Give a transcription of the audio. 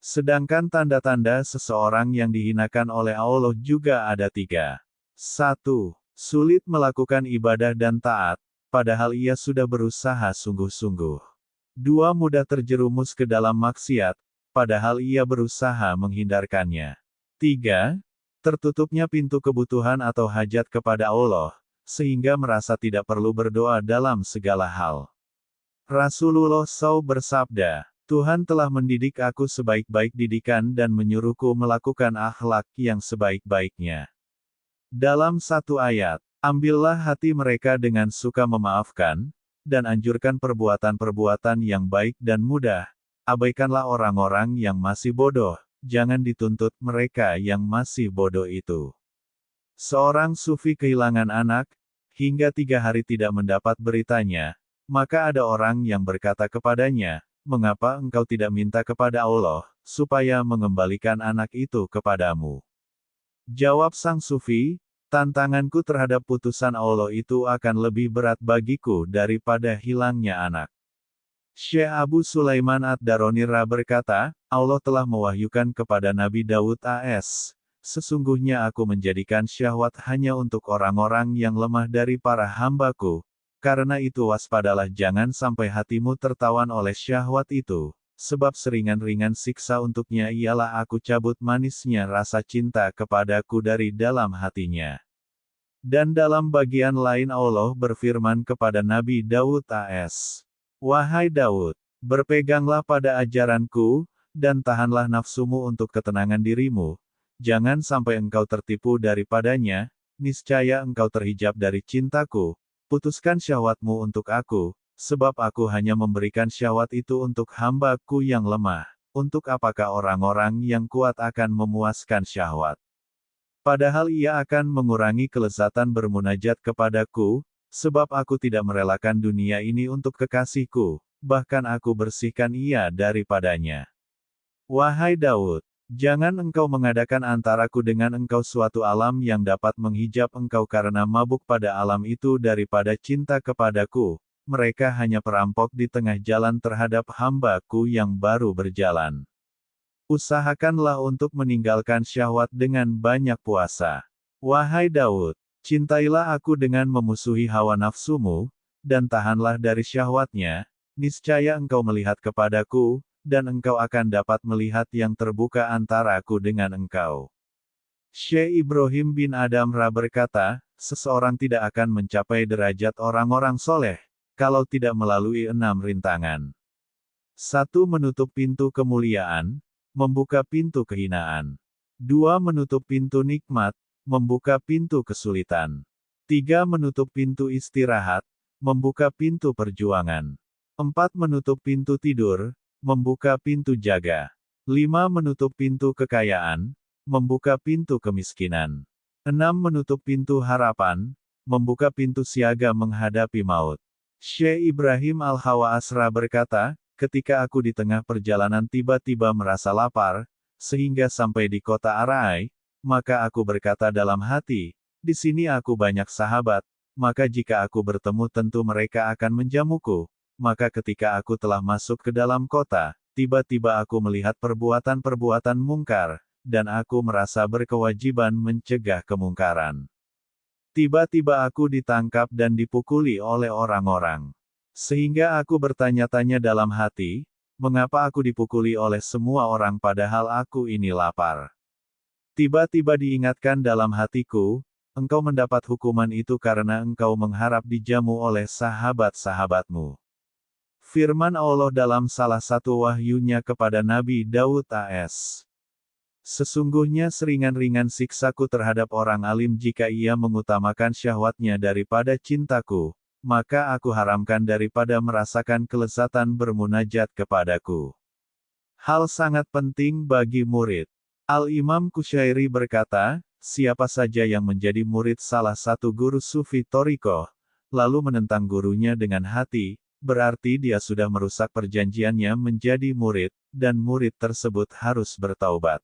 Sedangkan tanda-tanda seseorang yang dihinakan oleh Allah juga ada 3. 1. Sulit melakukan ibadah dan taat, padahal ia sudah berusaha sungguh-sungguh. 2. Mudah terjerumus ke dalam maksiat, padahal ia berusaha menghindarkannya. 3. Tertutupnya pintu kebutuhan atau hajat kepada Allah, sehingga merasa tidak perlu berdoa dalam segala hal. Rasulullah SAW bersabda, Tuhan telah mendidik aku sebaik-baik didikan dan menyuruhku melakukan akhlak yang sebaik-baiknya. Dalam satu ayat, ambillah hati mereka dengan suka memaafkan, dan anjurkan perbuatan-perbuatan yang baik dan mudah. Abaikanlah orang-orang yang masih bodoh, jangan dituntut mereka yang masih bodoh itu. Seorang sufi kehilangan anak, hingga 3 hari tidak mendapat beritanya, maka ada orang yang berkata kepadanya, mengapa engkau tidak minta kepada Allah, supaya mengembalikan anak itu kepadamu? Jawab sang sufi, tantanganku terhadap putusan Allah itu akan lebih berat bagiku daripada hilangnya anak. Syekh Abu Sulaiman Ad-Daronira berkata, Allah telah mewahyukan kepada Nabi Daud AS, sesungguhnya aku menjadikan syahwat hanya untuk orang-orang yang lemah dari para hambaku, karena itu waspadalah jangan sampai hatimu tertawan oleh syahwat itu, sebab seringan-ringan siksa untuknya ialah aku cabut manisnya rasa cinta kepadaku dari dalam hatinya. Dan dalam bagian lain Allah berfirman kepada Nabi Daud AS. Wahai Daud, berpeganglah pada ajaranku, dan tahanlah nafsumu untuk ketenangan dirimu, jangan sampai engkau tertipu daripadanya, niscaya engkau terhijab dari cintaku. Putuskan syahwatmu untuk aku, sebab aku hanya memberikan syahwat itu untuk hamba-Ku yang lemah. Untuk apakah orang-orang yang kuat akan memuaskan syahwat? Padahal ia akan mengurangi kelezatan bermunajat kepadaku, sebab aku tidak merelakan dunia ini untuk kekasihku, bahkan aku bersihkan ia daripadanya. Wahai Daud, jangan engkau mengadakan antaraku dengan engkau suatu alam yang dapat menghijab engkau karena mabuk pada alam itu daripada cinta kepadaku. Mereka hanya perampok di tengah jalan terhadap hamba-Ku yang baru berjalan. Usahakanlah untuk meninggalkan syahwat dengan banyak puasa. Wahai Daud, cintailah aku dengan memusuhi hawa nafsumu, dan tahanlah dari syahwatnya, niscaya engkau melihat kepadaku, dan engkau akan dapat melihat yang terbuka antara aku dengan engkau. Syekh Ibrahim bin Adhamra berkata, seseorang tidak akan mencapai derajat orang-orang soleh, kalau tidak melalui 6 rintangan. 1. Menutup pintu kemuliaan, membuka pintu kehinaan. 2. Menutup pintu nikmat, membuka pintu kesulitan. 3. Menutup pintu istirahat, membuka pintu perjuangan. 4. Menutup pintu tidur, membuka pintu jaga. 5. Menutup pintu kekayaan, membuka pintu kemiskinan. 6. Menutup pintu harapan, membuka pintu siaga menghadapi maut. Syekh Ibrahim Al-Hawa Asra berkata, ketika aku di tengah perjalanan tiba-tiba merasa lapar, sehingga sampai di kota Arai, maka aku berkata dalam hati, di sini aku banyak sahabat, maka jika aku bertemu tentu mereka akan menjamuku. Maka ketika aku telah masuk ke dalam kota, tiba-tiba aku melihat perbuatan-perbuatan mungkar, dan aku merasa berkewajiban mencegah kemungkaran. Tiba-tiba aku ditangkap dan dipukuli oleh orang-orang. Sehingga aku bertanya-tanya dalam hati, mengapa aku dipukuli oleh semua orang padahal aku ini lapar? Tiba-tiba diingatkan dalam hatiku, engkau mendapat hukuman itu karena engkau mengharap dijamu oleh sahabat-sahabatmu. Firman Allah dalam salah satu wahyunya kepada Nabi Daud AS. Sesungguhnya seringan-ringan siksaku terhadap orang alim jika ia mengutamakan syahwatnya daripada cintaku, maka aku haramkan daripada merasakan kelezatan bermunajat kepadaku. Hal sangat penting bagi murid. Al-Imam Kusyairi berkata, siapa saja yang menjadi murid salah satu guru sufi Thariqah, lalu menentang gurunya dengan hati, berarti dia sudah merusak perjanjiannya menjadi murid, dan murid tersebut harus bertaubat.